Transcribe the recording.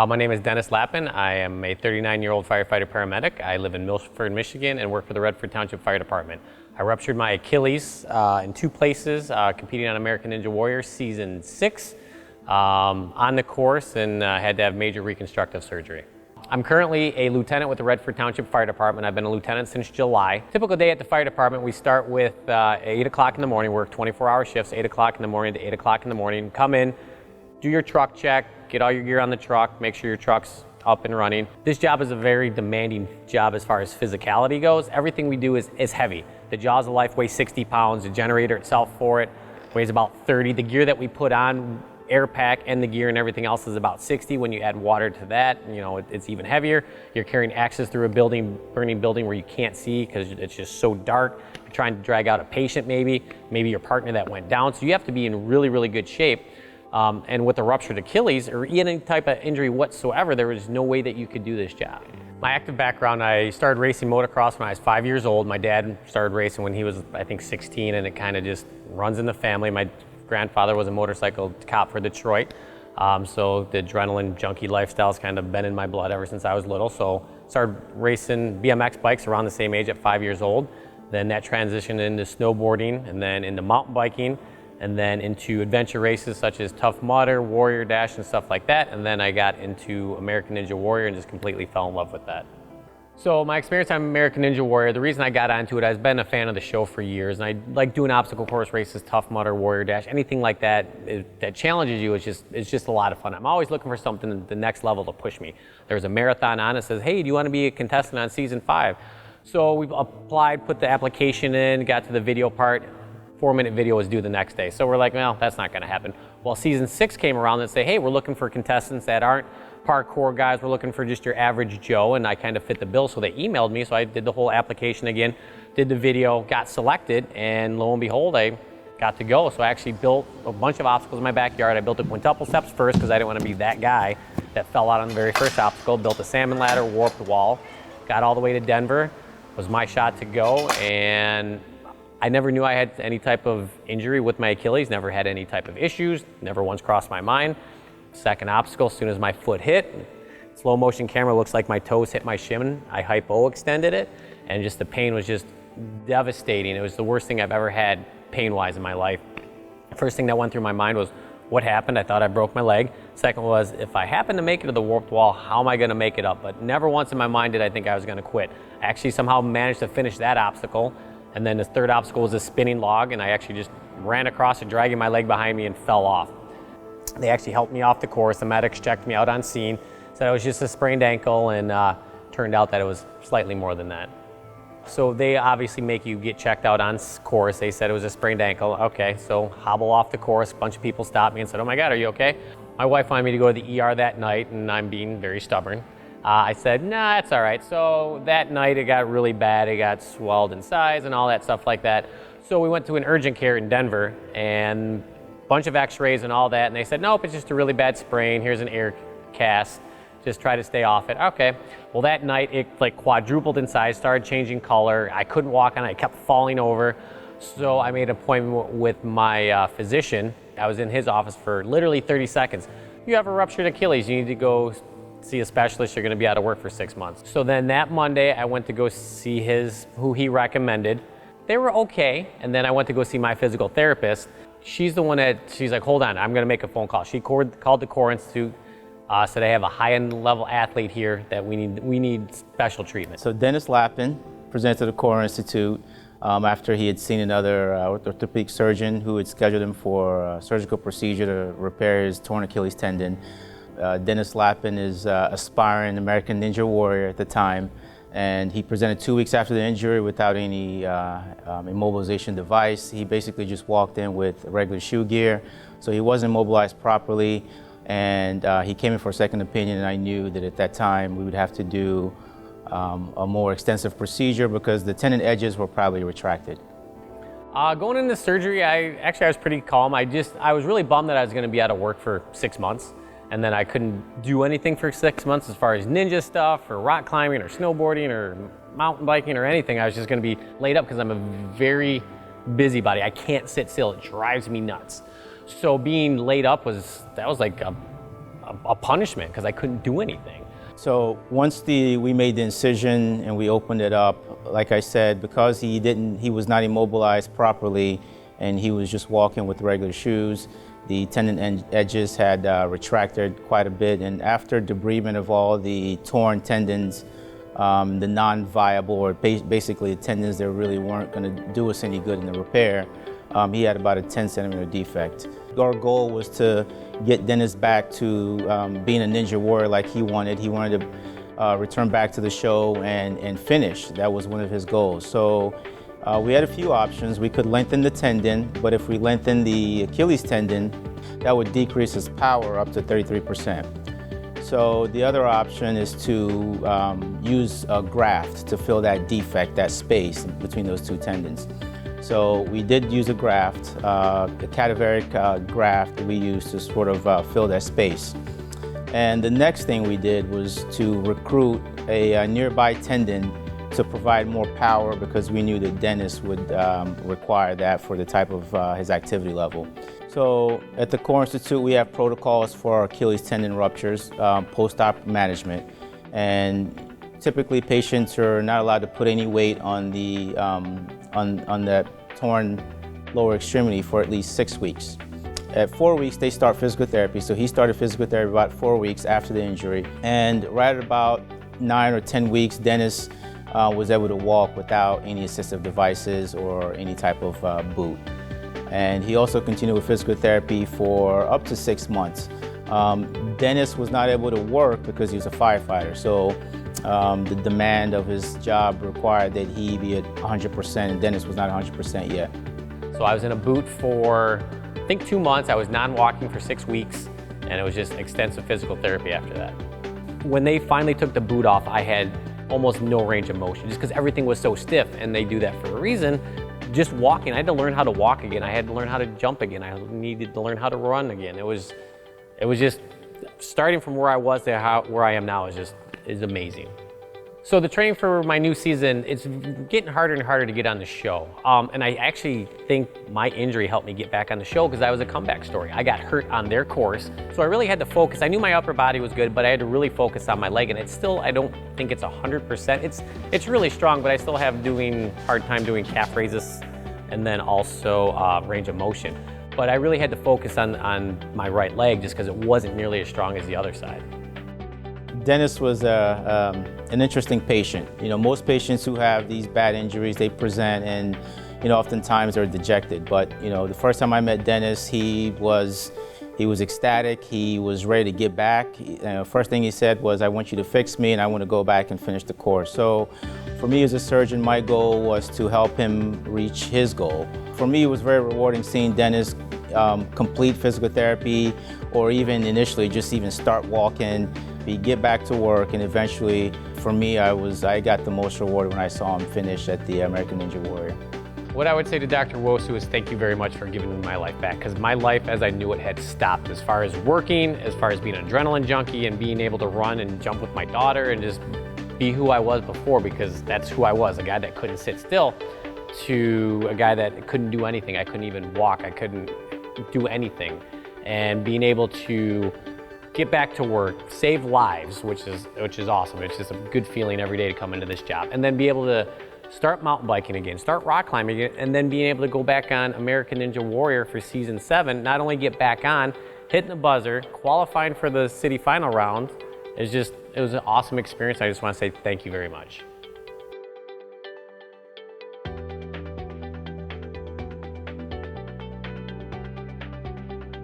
My name is Dennis Lappin. I am a 39-year-old firefighter paramedic. I live in Milford, Michigan, and work for the Redford Township Fire Department. I ruptured my Achilles in two places, competing on American Ninja Warrior Season 6 on the course, and had to have major reconstructive surgery. I'm currently a lieutenant with the Redford Township Fire Department. I've been a lieutenant since July. Typical day at the fire department, we start with 8 o'clock in the morning, work 24-hour shifts, 8 o'clock in the morning to 8 o'clock in the morning. Come in, do your truck check, get all your gear on the truck, make sure your truck's up and running. This job is a very demanding job as far as physicality goes. Everything we do is heavy. The Jaws of Life weighs 60 pounds, the generator itself for it weighs about 30. The gear that we put on, air pack and the gear and everything else, is about 60. When you add water to that, it's even heavier. You're carrying axes through a burning building where you can't see because it's just so dark. You're trying to drag out a patient maybe your partner that went down. So you have to be in really, really good shape. And with a ruptured Achilles or any type of injury whatsoever, there was no way that you could do this job. My active background, I started racing motocross when I was 5 years old. My dad started racing when he was, I think, 16, and it kind of just runs in the family. My grandfather was a motorcycle cop for Detroit, so the adrenaline junkie lifestyle's kind of been in my blood ever since I was little. So started racing BMX bikes around the same age at 5 years old. Then that transitioned into snowboarding, and then into mountain biking, and then into adventure races such as Tough Mudder, Warrior Dash, and stuff like that. And then I got into American Ninja Warrior and just completely fell in love with that. So my experience on American Ninja Warrior, the reason I got onto it, I've been a fan of the show for years, and I like doing obstacle course races, Tough Mudder, Warrior Dash, anything like that that challenges you. It's just a lot of fun. I'm always looking for something at the next level to push me. There's a marathon on that says, hey, do you want to be a contestant on season 5? So we applied, put the application in, got to the video part. 4-minute video was due the next day. So we're like, well, that's not gonna happen. Well, season 6 came around and say, hey, we're looking for contestants that aren't parkour guys. We're looking for just your average Joe, and I kind of fit the bill. So they emailed me, so I did the whole application again, did the video, got selected, and lo and behold, I got to go. So I actually built a bunch of obstacles in my backyard. I built the quintuple steps first because I didn't want to be that guy that fell out on the very first obstacle. Built a salmon ladder, warped wall, got all the way to Denver. Was my shot to go, and I never knew I had any type of injury with my Achilles, never had any type of issues, never once crossed my mind. Second obstacle, as soon as my foot hit, slow motion camera looks like my toes hit my shin. I hypo extended it, and just the pain was just devastating. It was the worst thing I've ever had pain-wise in my life. First thing that went through my mind was, what happened? I thought I broke my leg. Second was, if I happen to make it to the warped wall, how am I gonna make it up? But never once in my mind did I think I was gonna quit. I actually somehow managed to finish that obstacle. And then the third obstacle was a spinning log, and I actually just ran across it, dragging my leg behind me, and fell off. They actually helped me off the course. The medics checked me out on scene, said it was just a sprained ankle, and turned out that it was slightly more than that. So they obviously make you get checked out on course. They said it was a sprained ankle. Okay, so hobble off the course. A bunch of people stopped me and said, oh my God, are you okay? My wife wanted me to go to the ER that night, and I'm being very stubborn. I said, nah, that's all right. So that night it got really bad. It got swelled in size and all that stuff like that. So we went to an urgent care in Denver, and a bunch of x-rays and all that. And they said, nope, it's just a really bad sprain. Here's an air cast. Just try to stay off it. Okay. Well, that night it like quadrupled in size, started changing color. I couldn't walk on it. I kept falling over. So I made an appointment with my physician. I was in his office for literally 30 seconds. You have a ruptured Achilles. You need to go see a specialist. You're going to be out of work for 6 months. So then that Monday I went to go see who he recommended. They were okay. And then I went to go see my physical therapist. She's like, hold on, I'm going to make a phone call. She called the Core Institute, said I have a high-end level athlete here that we need special treatment. So Dennis Lappin presented to the Core Institute after he had seen another orthopedic surgeon who had scheduled him for a surgical procedure to repair his torn Achilles tendon. Dennis Lappin is aspiring American Ninja Warrior at the time, and he presented 2 weeks after the injury without any immobilization device. He basically just walked in with regular shoe gear, so he wasn't immobilized properly, and he came in for a second opinion, and I knew that at that time we would have to do a more extensive procedure because the tendon edges were probably retracted. Going into surgery, I was pretty calm. I was really bummed that I was going to be out of work for 6 months. And then I couldn't do anything for 6 months as far as ninja stuff or rock climbing or snowboarding or mountain biking or anything. I was just going to be laid up because I'm a very busybody. I can't sit still. It drives me nuts. So being laid up was like a a punishment because I couldn't do anything. So once we made the incision and we opened it up, like I said, because he was not immobilized properly and he was just walking with regular shoes, the tendon edges had retracted quite a bit, and after debridement of all the torn tendons, the non-viable, or basically the tendons that really weren't going to do us any good in the repair, he had about a 10-centimeter defect. Our goal was to get Dennis back to being a ninja warrior like he wanted. He wanted to return back to the show and finish. That was one of his goals. So we had a few options. We could lengthen the tendon, but if we lengthen the Achilles tendon, that would decrease his power up to 33%. So the other option is to use a graft to fill that defect, that space between those two tendons. So we did use a graft, a cadaveric graft that we used to sort of fill that space. And the next thing we did was to recruit a nearby tendon to provide more power, because we knew that Dennis would require that for the type of his activity level. So at the Core Institute, we have protocols for Achilles tendon ruptures, post-op management. And typically patients are not allowed to put any weight on the on that torn lower extremity for at least 6 weeks. At 4 weeks, they start physical therapy. So he started physical therapy about 4 weeks after the injury. And right at about 9 or 10 weeks, Dennis was able to walk without any assistive devices or any type of boot. And he also continued with physical therapy for up to 6 months. Dennis was not able to work because he was a firefighter. So the demand of his job required that he be at 100%, and Dennis was not 100% yet. So I was in a boot for, I think, 2 months. I was non-walking for 6 weeks, and it was just extensive physical therapy after that. When they finally took the boot off, I had almost no range of motion, just because everything was so stiff, and they do that for a reason. Just walking, I had to learn how to walk again. I had to learn how to jump again. I needed to learn how to run again. It was just starting from where I was to where I am now is amazing. So the training for my new season, it's getting harder and harder to get on the show. And I actually think my injury helped me get back on the show because I was a comeback story. I got hurt on their course, so I really had to focus. I knew my upper body was good, but I had to really focus on my leg, and it's still, I don't think it's 100%. It's really strong, but I still have hard time doing calf raises and then also range of motion. But I really had to focus on my right leg just because it wasn't nearly as strong as the other side. Dennis was an interesting patient. You know, most patients who have these bad injuries, they present and, you know, oftentimes they're dejected. But, you know, the first time I met Dennis, he was ecstatic. He was ready to get back. First thing he said was, "I want you to fix me and I want to go back and finish the course." So for me as a surgeon, my goal was to help him reach his goal. For me, it was very rewarding seeing Dennis complete physical therapy, or even initially just even start walking, get back to work, and eventually, for me, I got the most reward when I saw him finish at the American Ninja Warrior. What I would say to Dr. Wosu is thank you very much for giving me my life back, because my life as I knew it had stopped, as far as working, as far as being an adrenaline junkie and being able to run and jump with my daughter and just be who I was before, because that's who I was, a guy that couldn't sit still, to a guy that couldn't do anything. I couldn't even walk, I couldn't do anything. And being able to get back to work, save lives, which is awesome. It's just a good feeling every day to come into this job. And then be able to start mountain biking again, start rock climbing again, and then being able to go back on American Ninja Warrior for season 7, not only get back on, hitting the buzzer, qualifying for the city final round, it was an awesome experience. I just want to say thank you very much.